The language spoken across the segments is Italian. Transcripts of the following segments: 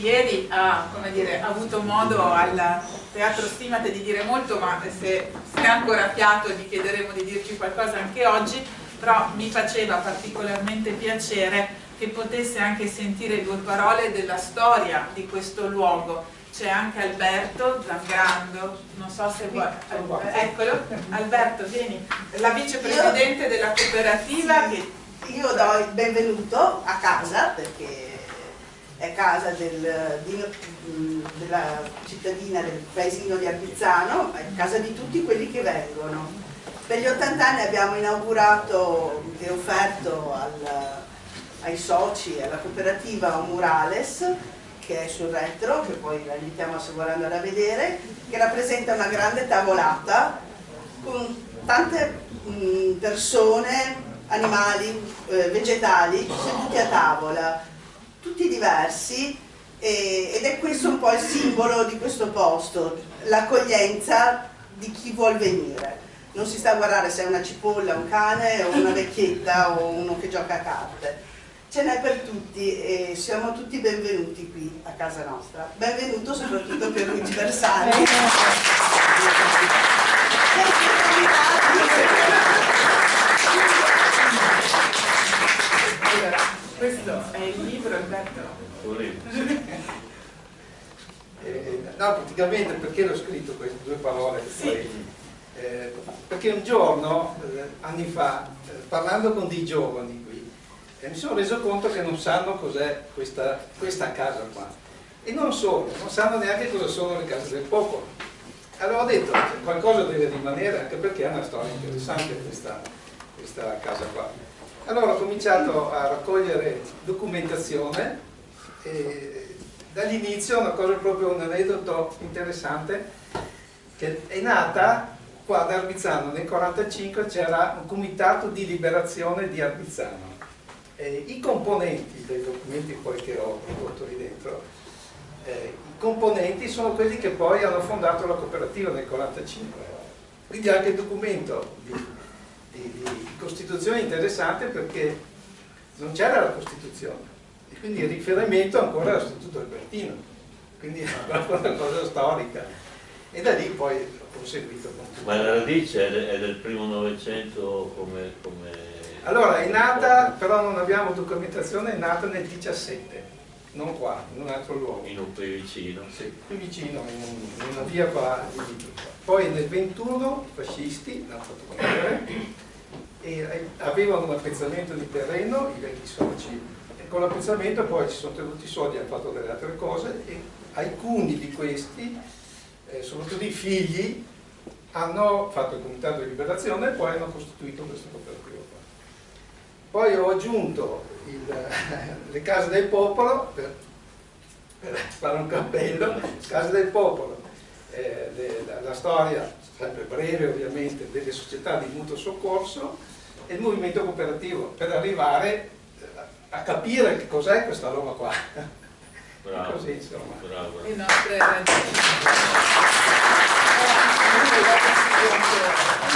ieri ha, come dire, avuto modo al Teatro Stimate di dire molto, ma se è ancora fiato gli chiederemo di dirci qualcosa anche oggi, però mi faceva particolarmente piacere che potesse anche sentire due parole della storia di questo luogo. C'è anche Alberto Zangrando, non so se vuoi, eccolo, Alberto vieni, la vicepresidente della cooperativa. Io do il benvenuto a casa, perché è casa della cittadina del paesino di Arbizzano, è casa di tutti quelli che vengono. Per gli 80 anni abbiamo inaugurato e offerto ai soci, alla cooperativa, un murales che è sul retro, che poi la invitiamo se vuole andare a vedere, che rappresenta una grande tavolata con tante persone, animali, vegetali seduti a tavola, tutti diversi, ed è questo un po' il simbolo di questo posto, l'accoglienza di chi vuol venire. Non si sta a guardare se è una cipolla, un cane o una vecchietta o uno che gioca a carte. Ce n'è per tutti e siamo tutti benvenuti qui a casa nostra. Benvenuto soprattutto per Luigi Bersani. Allora, questo è il libro, Alberto? No, praticamente perché l'ho scritto queste due parole? Sì. Poi, perché un giorno, anni fa, parlando con dei giovani qui, mi sono reso conto che non sanno cos'è questa casa qua. E non solo, non sanno neanche cosa sono le case del popolo. Allora ho detto, qualcosa deve rimanere, anche perché è una storia interessante questa casa qua. Allora ho cominciato a raccogliere documentazione e dall'inizio un aneddoto interessante, che è nata qua ad Arbizzano nel 1945, c'era un comitato di liberazione di Arbizzano. I componenti dei documenti poi che ho prodotto lì dentro, i componenti sono quelli che poi hanno fondato la cooperativa nel 1945. Quindi anche il documento di Costituzione è interessante perché non c'era la Costituzione e quindi il riferimento ancora allo Statuto Albertino, quindi è proprio una cosa storica, e da lì poi ho proseguito. Ma la radice è del primo Novecento come... Allora è nata, però non abbiamo documentazione, è nata nel 17, non qua, in un altro luogo. Qui vicino. Sì, qui vicino, in una via qua di Vittoria. Poi nel 21 i fascisti l'hanno fatto cadere e avevano un appezzamento di terreno, i vecchi soci, e con l'appezzamento poi ci sono tenuti i soldi, hanno fatto delle altre cose e alcuni di questi, soprattutto i figli, hanno fatto il comitato di liberazione e poi hanno costituito questa cooperativa. Poi ho aggiunto le case del popolo, per fare un cappello, case del popolo, la storia, sempre breve ovviamente, delle società di mutuo soccorso e il movimento cooperativo, per arrivare a capire che cos'è questa roba qua. Bravo. Così, insomma. Bravo. Le nostre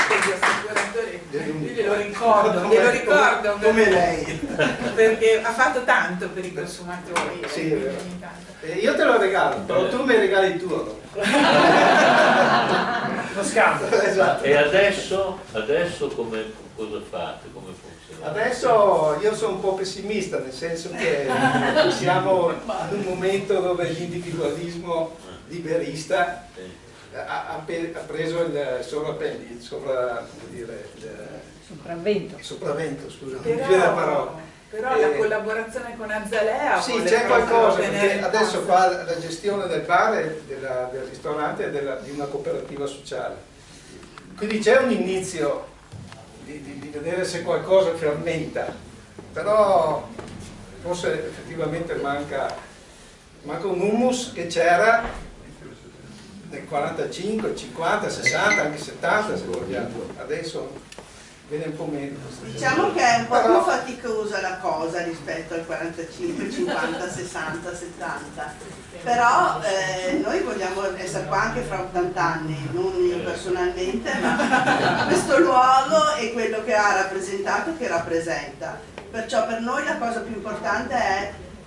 gli assicuratori, glielo ricordo come lei, perché ha fatto tanto per i consumatori. Sì, è vero. Io te lo regalo, però tu mi regali il tuo. Lo scambio. Esatto. E adesso cosa fate? Come funziona? Adesso io sono un po' pessimista, nel senso che siamo in un momento dove l'individualismo liberista ha preso il sopravvento, scusa, non mi viene la parola. Però la collaborazione con Azalea... Sì, c'è qualcosa, perché adesso fa la gestione del bar e del ristorante e di una cooperativa sociale. Quindi c'è un inizio di vedere se qualcosa fermenta, però forse effettivamente manca un humus che c'era nel 45, 50, 60, anche 70 se vogliamo. Adesso viene un po' meno. Diciamo che è un po' più faticosa la cosa rispetto al 45, 50, 60, 70, però noi vogliamo essere qua anche fra 80 anni, non io personalmente, ma questo luogo e quello che ha rappresentato, che rappresenta. Perciò per noi la cosa più importante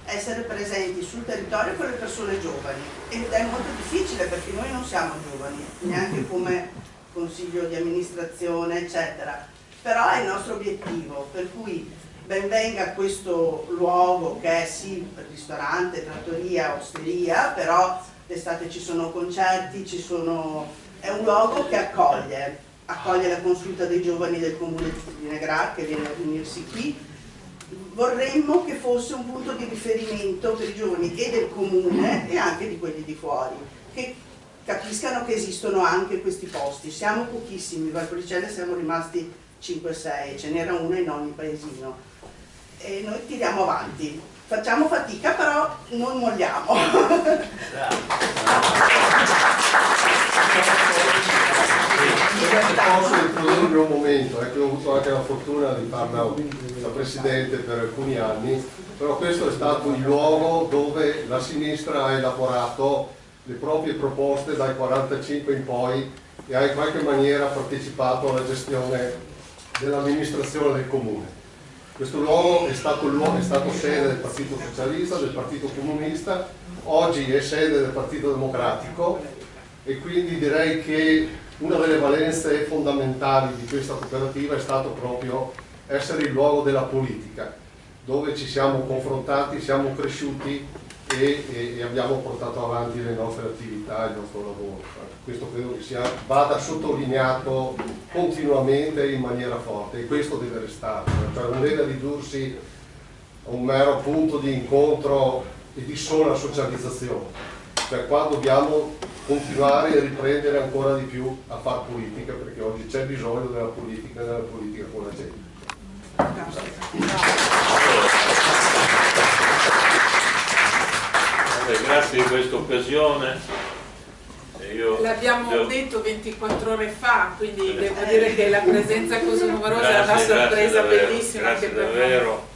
è essere presenti sul territorio con le persone giovani, ed è molto difficile perché noi non siamo giovani, neanche come consiglio di amministrazione eccetera, però è il nostro obiettivo, per cui ben venga questo luogo che è sì ristorante, trattoria, osteria, però d'estate ci sono concerti, è un luogo che accoglie la consulta dei giovani del comune di Negrar che viene a riunirsi qui. Vorremmo che fosse un punto di riferimento per i giovani e del comune e anche di quelli di fuori, che capiscano che esistono anche questi posti. Siamo pochissimi, in Valpolicella siamo rimasti 5-6, ce n'era uno in ogni paesino e noi tiriamo avanti, facciamo fatica però non molliamo. Posso introdurre un momento, che ho avuto anche la fortuna di farla da presidente per alcuni anni, però questo è stato il luogo dove la sinistra ha elaborato le proprie proposte dal 45 in poi e ha in qualche maniera partecipato alla gestione dell'amministrazione del comune. Questo luogo è stato sede del Partito Socialista, del Partito Comunista, oggi è sede del Partito Democratico e quindi direi che una delle valenze fondamentali di questa cooperativa è stato proprio essere il luogo della politica, dove ci siamo confrontati, siamo cresciuti e abbiamo portato avanti le nostre attività, il nostro lavoro. Questo credo che vada sottolineato continuamente in maniera forte e questo deve restare, cioè non deve ridursi a un mero punto di incontro e di sola socializzazione, cioè qua dobbiamo continuare e riprendere ancora di più a fare politica, perché oggi c'è bisogno della politica e della politica con la gente. Grazie di questa occasione. L'abbiamo detto 24 ore fa, quindi devo dire che la presenza così numerosa è una sorpresa bellissima anche per davvero.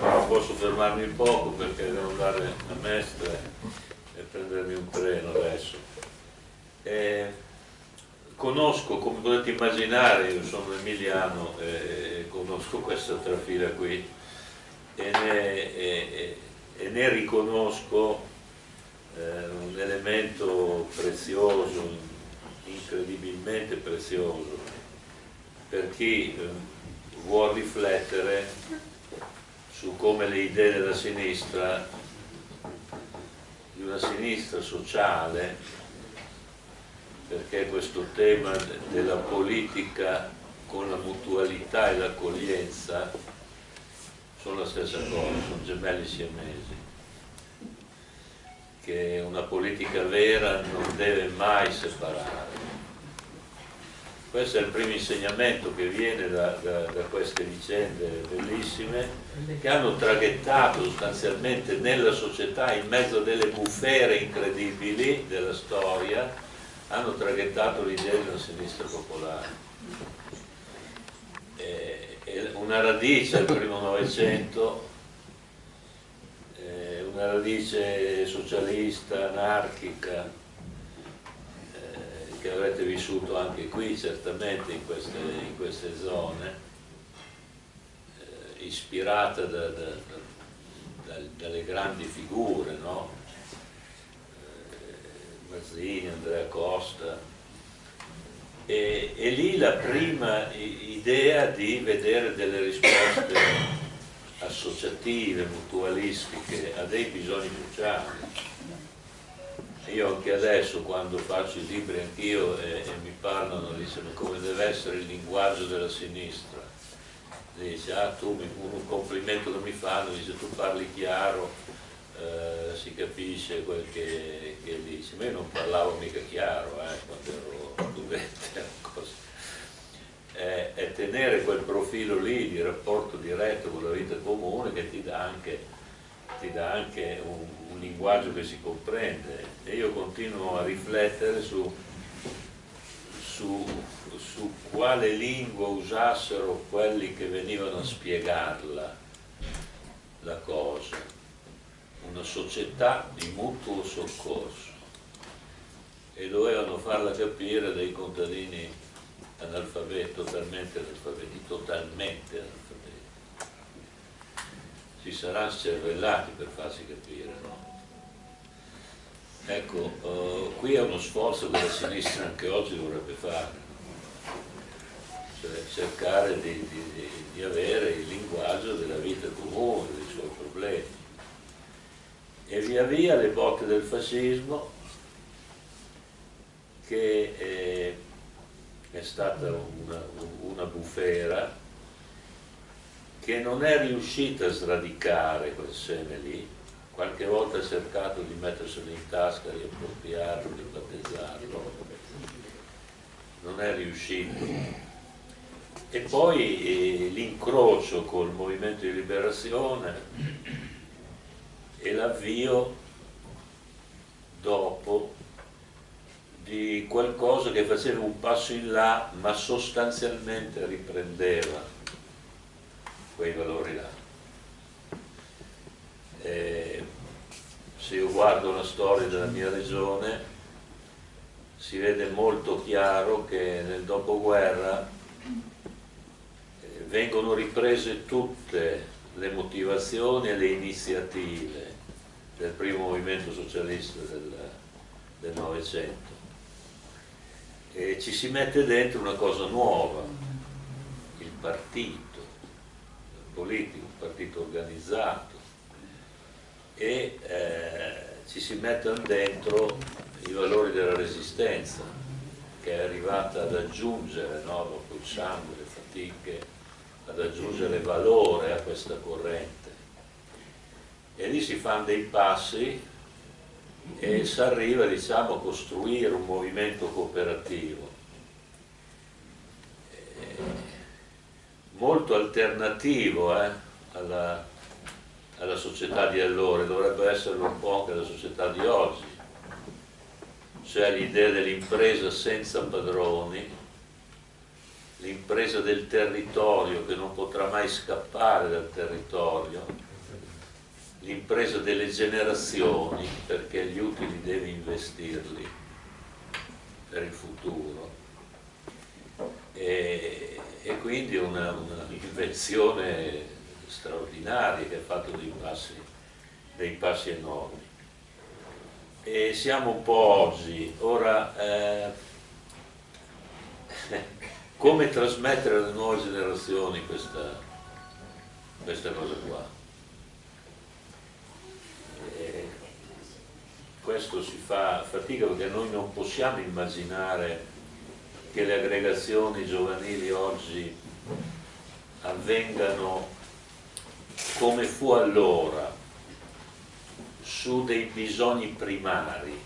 Non posso fermarmi poco perché devo andare a Mestre e prendermi un treno adesso. Conosco, come potete immaginare, io sono emiliano e conosco questa trafila qui e ne riconosco un elemento prezioso, incredibilmente prezioso, per chi vuol riflettere su come le idee della sinistra, di una sinistra sociale, perché questo tema della politica con la mutualità e l'accoglienza sono la stessa cosa, sono gemelli siamesi, che una politica vera non deve mai separare. Questo è il primo insegnamento che viene da queste vicende bellissime che hanno traghettato sostanzialmente nella società, in mezzo delle bufere incredibili della storia, hanno traghettato l'idea di una sinistra popolare. Una radice al primo Novecento, una radice socialista, anarchica, che avrete vissuto anche qui certamente in queste zone, ispirata dalle grandi figure, no? Mazzini, Andrea Costa, e lì la prima idea di vedere delle risposte associative, mutualistiche a dei bisogni sociali. Io anche adesso quando faccio i libri anch'io e mi parlano, dicono come deve essere il linguaggio della sinistra, dice tu un complimento che mi fanno, dice tu parli chiaro, si capisce quel che dici, ma io non parlavo mica chiaro quando ero studente, è tenere quel profilo lì di rapporto diretto con la vita comune che ti dà anche un linguaggio che si comprende, e io continuo a riflettere su quale lingua usassero quelli che venivano a spiegarla la cosa, una società di mutuo soccorso, e dovevano farla capire a dei contadini totalmente analfabeti. si saranno scervellati per farsi capire, no? Ecco, qui è uno sforzo che la sinistra anche oggi dovrebbe fare, cioè cercare di avere il linguaggio della vita comune, dei suoi problemi. E via via le botte del fascismo, che è stata una bufera che non è riuscita a sradicare quel seme lì. Qualche volta ha cercato di metterselo in tasca, di appropriarlo, di battezzarlo, non è riuscito. E poi l'incrocio col movimento di liberazione e l'avvio dopo di qualcosa che faceva un passo in là ma sostanzialmente riprendeva quei valori là. Se io guardo la storia della mia regione si vede molto chiaro che nel dopoguerra vengono riprese tutte le motivazioni e le iniziative del primo movimento socialista del Novecento e ci si mette dentro una cosa nuova, il partito politico, il partito organizzato, e ci si mettono dentro i valori della resistenza che è arrivata ad aggiungere, no, dopo il sangue, le fatiche, ad aggiungere valore a questa corrente, e lì si fanno dei passi e si arriva, diciamo, a costruire un movimento cooperativo molto alternativo alla società di allora, dovrebbe esserlo un po' anche la società di oggi, cioè l'idea dell'impresa senza padroni, l'impresa del territorio che non potrà mai scappare dal territorio, l'impresa delle generazioni perché gli utili devi investirli per il futuro, e quindi una invenzione straordinaria che ha fatto dei passi enormi. E siamo un po' oggi, ora come trasmettere alle nuove generazioni questa cosa qua? Questo si fa fatica perché noi non possiamo immaginare che le aggregazioni giovanili oggi avvengano come fu allora, su dei bisogni primari,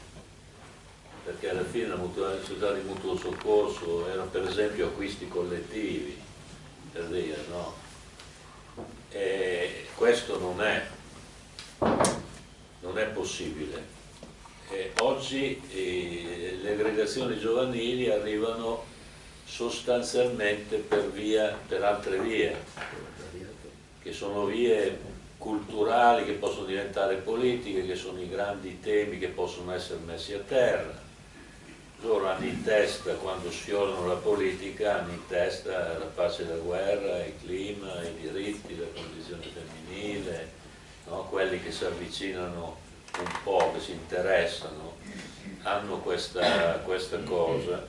perché alla fine la società di mutuo soccorso era per esempio acquisti collettivi, per dire, no? E questo non è possibile. Oggi le aggregazioni giovanili arrivano sostanzialmente per altre vie, che sono vie culturali che possono diventare politiche, che sono i grandi temi che possono essere messi a terra. Loro hanno in testa, quando sfiorano la politica, hanno in testa la pace e la guerra, il clima, i diritti, la condizione femminile, no? Quelli che si avvicinano un po', che si interessano, hanno questa cosa,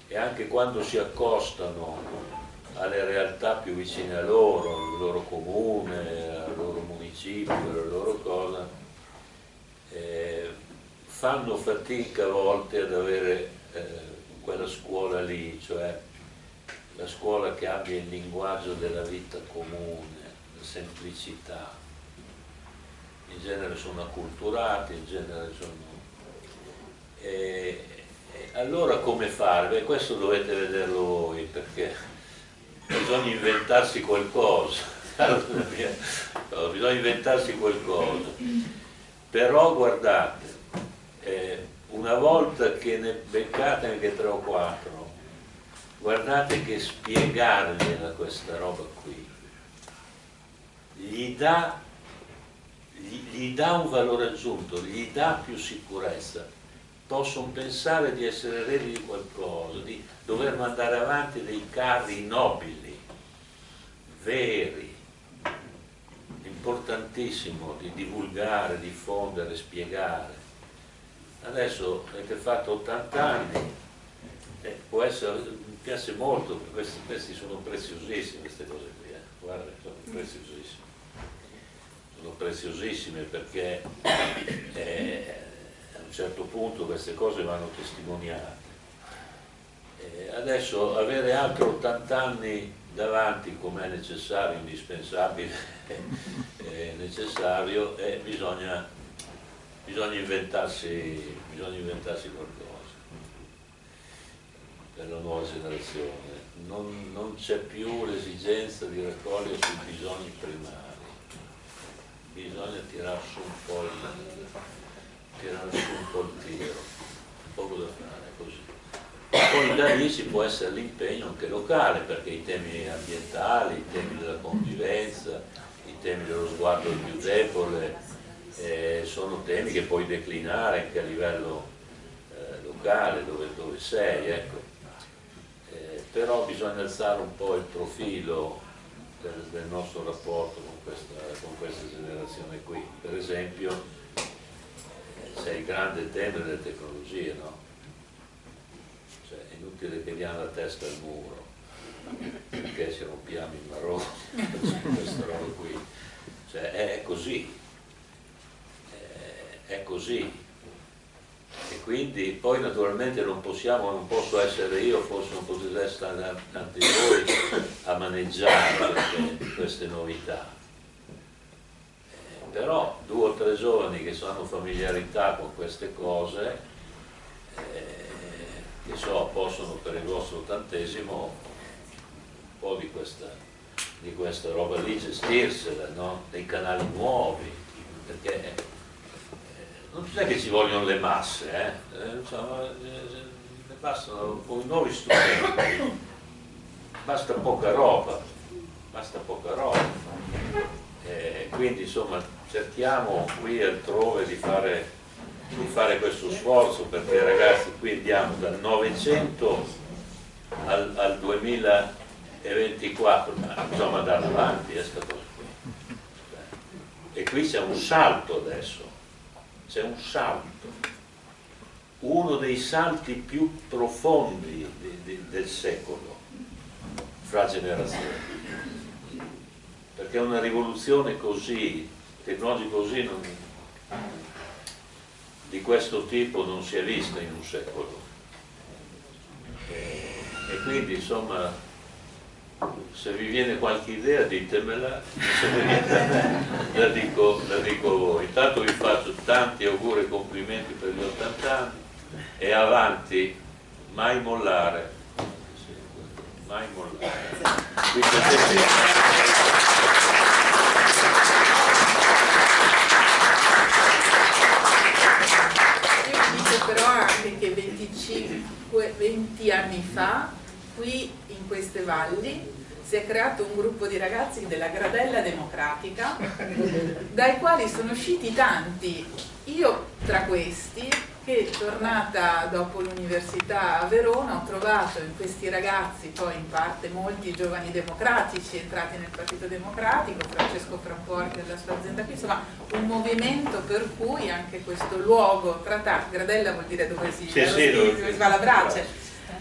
e anche quando si accostano alle realtà più vicine a loro, al loro comune, al loro municipio, alla loro cosa, fanno fatica a volte ad avere quella scuola lì, cioè la scuola che abbia il linguaggio della vita comune, la semplicità. In genere sono acculturati, in genere sono... allora come fare? Beh, questo dovete vederlo voi, perché bisogna inventarsi qualcosa. Bisogna inventarsi qualcosa. Però guardate, una volta che ne beccate anche 3 o 4, guardate che spiegargliela questa roba qui gli dà un valore aggiunto, gli dà più sicurezza. Possono pensare di essere eredi di qualcosa, di dover mandare avanti dei carri nobili, veri, importantissimo di divulgare, diffondere, spiegare. Adesso avete fatto 80 anni, può essere, mi piace molto, questi sono preziosissime queste cose qui, guarda, sono preziosissime. Sono preziosissime perché a un certo punto queste cose vanno testimoniate. Adesso avere altri 80 anni davanti, come è necessario, indispensabile, necessario, bisogna inventarsi qualcosa per la nuova generazione. Non c'è più l'esigenza di raccogliere sui bisogni primari, bisogna tirare su un po' il tiro, poco da fare, così. Poi da lì ci può essere l'impegno anche locale, perché i temi ambientali, i temi della convivenza, i temi dello sguardo del più debole, sono temi che puoi declinare anche a livello locale, dove sei, ecco. Però bisogna alzare un po' il profilo del nostro rapporto con questa generazione qui. Per esempio c'è il grande tema delle tecnologie, no? Cioè, è inutile che diamo la testa al muro, perché ci rompiamo i marroni, questa roba qui. Cioè, è così, è così. E quindi poi naturalmente non posso essere io, forse non potete essere tanti di voi a maneggiare queste novità. Però 2 o 3 giovani che hanno familiarità con queste cose, che possono per il vostro 80° un po' di questa roba lì gestirsela, no? Dei canali nuovi, perché non è che ci vogliono le masse, ne bastano con nuovi strumenti, basta poca roba, quindi insomma cerchiamo qui e altrove di fare questo sforzo, perché ragazzi qui andiamo dal 900 al 2024, ma bisogna andare avanti questa cosa qui. E qui c'è un salto adesso. C'è un salto, uno dei salti più profondi del secolo fra generazioni, perché una rivoluzione così, tecnologica così, di questo tipo non si è vista in un secolo. E quindi insomma, se vi viene qualche idea ditemela, se vi viene da me la dico a voi. Intanto vi faccio tanti auguri e complimenti per gli 80 anni e avanti, mai mollare, mai mollare. Io vi dico però anche che 20 anni fa qui in queste valli si è creato un gruppo di ragazzi della Gradella Democratica, dai quali sono usciti tanti, io tra questi, che tornata dopo l'università a Verona ho trovato in questi ragazzi, poi in parte molti giovani democratici entrati nel Partito Democratico, Francesco Franforti e la sua azienda qui, insomma un movimento per cui anche questo luogo trattato, Gradella vuol dire dove si va la brace,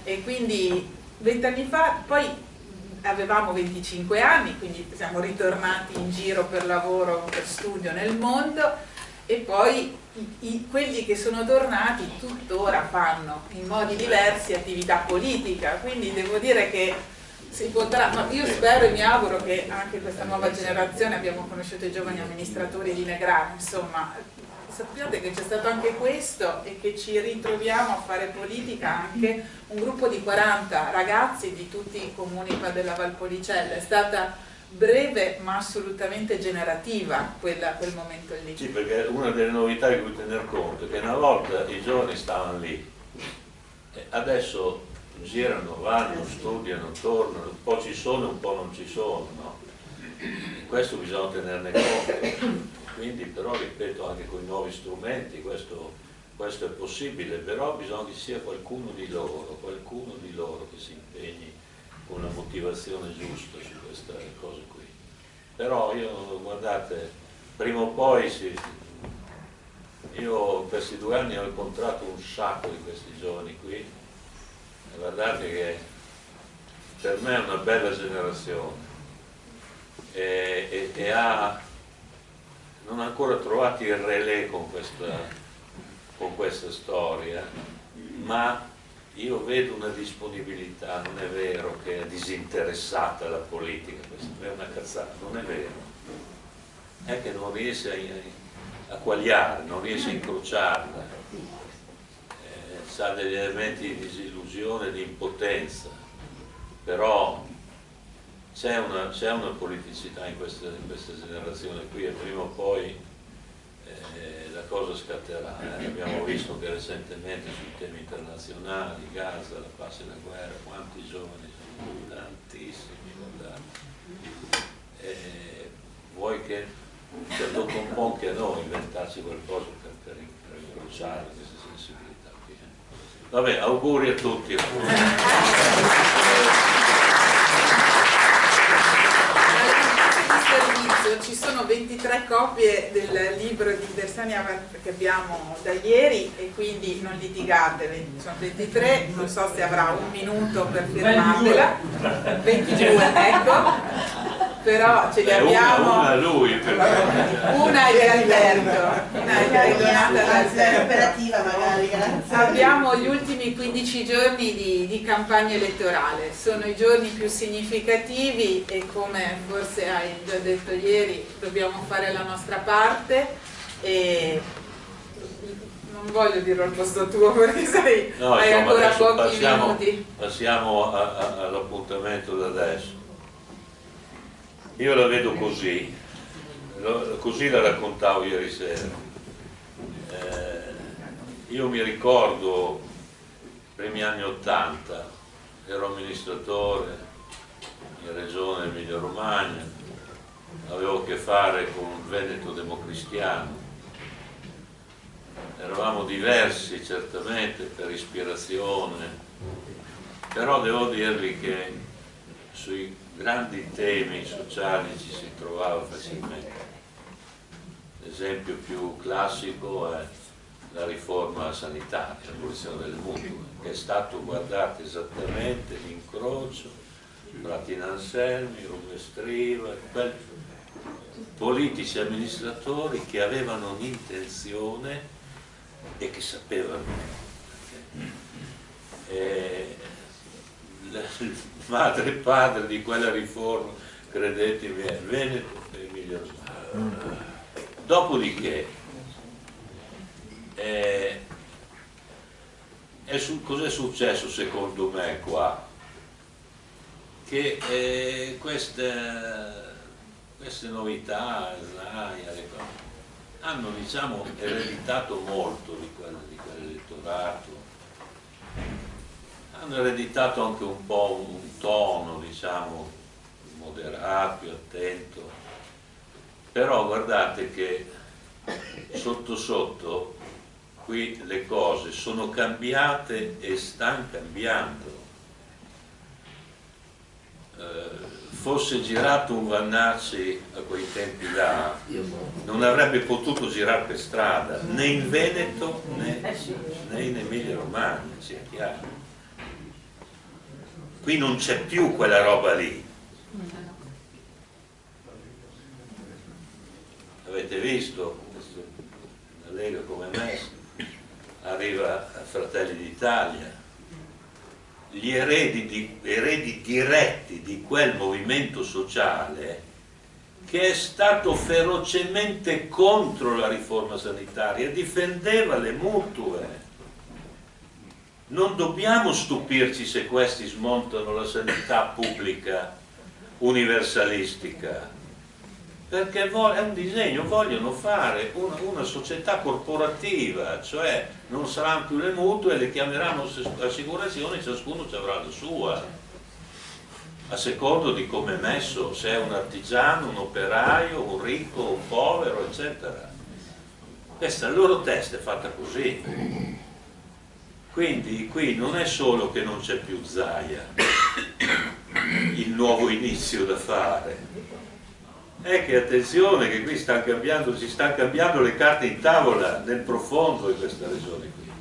e quindi 20 anni fa, poi avevamo 25 anni, quindi siamo ritornati in giro per lavoro, per studio nel mondo, e poi quelli che sono tornati tuttora fanno in modi diversi attività politica, quindi devo dire che si potrà, ma io spero e mi auguro che anche questa nuova generazione, abbiamo conosciuto i giovani amministratori di Negrano, insomma, sappiate che c'è stato anche questo e che ci ritroviamo a fare politica anche un gruppo di 40 ragazzi di tutti i comuni della Valpolicella. È stata breve ma assolutamente generativa quel momento lì. Sì, perché una delle novità di cui tener conto è che una volta i giovani stavano lì, adesso girano, vanno, studiano, tornano, un po' ci sono, un po' non ci sono, no? Questo bisogna tenerne conto. Quindi però, ripeto, anche con i nuovi strumenti questo è possibile, però bisogna che ci sia qualcuno di loro che si impegni con una motivazione giusta su queste cose qui. però io, guardate, prima o poi io in questi 2 anni ho incontrato un sacco di questi giovani qui e guardate che per me è una bella generazione e non ha ancora trovato il relè con questa storia, ma io vedo una disponibilità, non è vero che è disinteressata la politica, questa è una cazzata, non è vero, è che non riesce a quagliare, non riesce a incrociarla, ha degli elementi di disillusione, di impotenza, però c'è una politicità in questa generazione qui e prima o poi la cosa scatterà. Abbiamo visto che recentemente sui temi internazionali, Gaza, la pace e la guerra, quanti giovani sono, tantissimi, guardate. Vuoi che tocca un po' anche a noi inventarci qualcosa per incrociare queste sensibilità qui. Vabbè, auguri a tutti. Ci sono 23 copie del libro di Bersani che abbiamo da ieri e quindi non litigate, sono 23, non so se avrà un minuto per firmarvela, 22, ecco, però ce li abbiamo, una lui, una è di Alberto, una è donata da Alberto. Operativa magari, grazie. Abbiamo gli ultimi 15 giorni di campagna elettorale, sono i giorni più significativi e come forse hai già detto ieri dobbiamo fare la nostra parte e non voglio dirlo al posto tuo perché sai, no, hai insomma, ancora adesso pochi minuti. passiamo all'appuntamento da adesso. Io la vedo così la raccontavo ieri sera. Io mi ricordo i primi anni '80, ero amministratore in regione Emilia Romagna, avevo a che fare con un Veneto democristiano, eravamo diversi certamente per ispirazione, però devo dirvi che sui grandi temi sociali ci si trovava facilmente. L'esempio più classico è la riforma sanitaria, l'abolizione delle mutue, che è stato, guardate, esattamente l'incrocio tra Tina Anselmi, Rubestriva, politici amministratori che avevano un'intenzione e che sapevano. Il madre e padre di quella riforma, credetemi, è Veneto e Emilia Romagna. Dopodiché, cos'è successo secondo me qua? Che queste novità, hanno diciamo ereditato molto di quell'elettorato, hanno ereditato anche un po' un tono diciamo moderato, più attento, però guardate che sotto sotto qui le cose sono cambiate e stanno cambiando. Fosse girato un Vannacci a quei tempi là, non avrebbe potuto girare per strada né in Veneto né in Emilia Romagna, sia chiaro. Qui non c'è più quella roba lì. Avete visto? La Lega come me arriva a Fratelli d'Italia. Gli eredi diretti di quel movimento sociale che è stato ferocemente contro la riforma sanitaria, difendeva le mutue. Non dobbiamo stupirci se questi smontano la sanità pubblica universalistica, perché è un disegno, vogliono fare una società corporativa, cioè non saranno più le mutue, le chiameranno assicurazioni, ciascuno ci avrà la sua, a secondo di come è messo, se è un artigiano, un operaio, un ricco, un povero, eccetera. Questa loro testa è fatta così. Quindi qui non è solo che non c'è più Zaia, il nuovo inizio da fare, è che attenzione che qui si stanno cambiando le carte in tavola nel profondo di questa regione qui,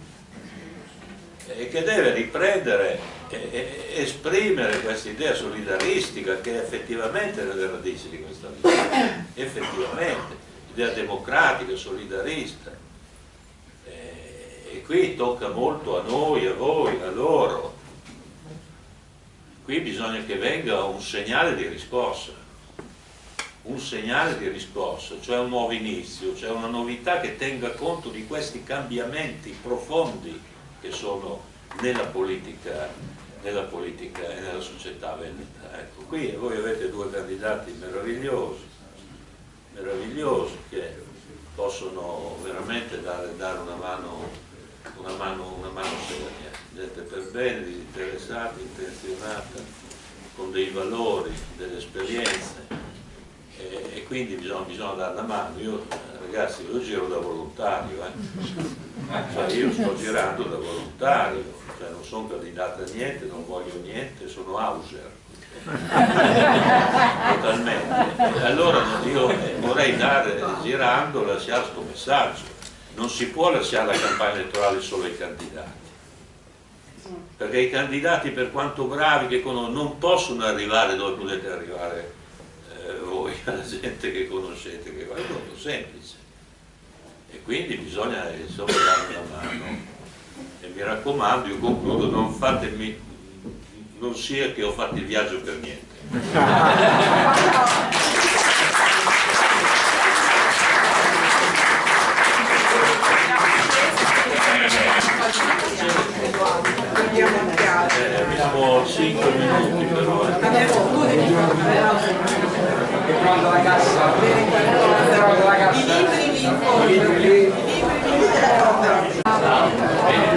e che deve riprendere e esprimere questa idea solidaristica che è effettivamente nelle radici di questa regione, effettivamente, idea democratica, solidarista. E qui tocca molto a noi, a voi, a loro. Qui bisogna che venga un segnale di riscossa, cioè un nuovo inizio, cioè una novità che tenga conto di questi cambiamenti profondi che sono nella politica e nella società veneta. Ecco, qui voi avete due candidati meravigliosi che possono veramente dare una mano seria, gente per bene, disinteressata, intenzionata, con dei valori, delle esperienze, e quindi bisogna dare la mano. Io, ragazzi, io giro da volontario, cioè io sto girando da volontario, cioè non sono candidato a niente, non voglio niente, sono Hauser totalmente. Allora io vorrei girando, lasciare questo messaggio. Non si può lasciare la campagna elettorale solo ai candidati, perché i candidati, per quanto bravi che non possono arrivare dove potete arrivare voi, alla gente che conoscete, che è molto semplice, e quindi bisogna dare una mano. E mi raccomando, io concludo, non sia che ho fatto il viaggio per niente. Abbiamo 5 minuti però. I libri li incontro.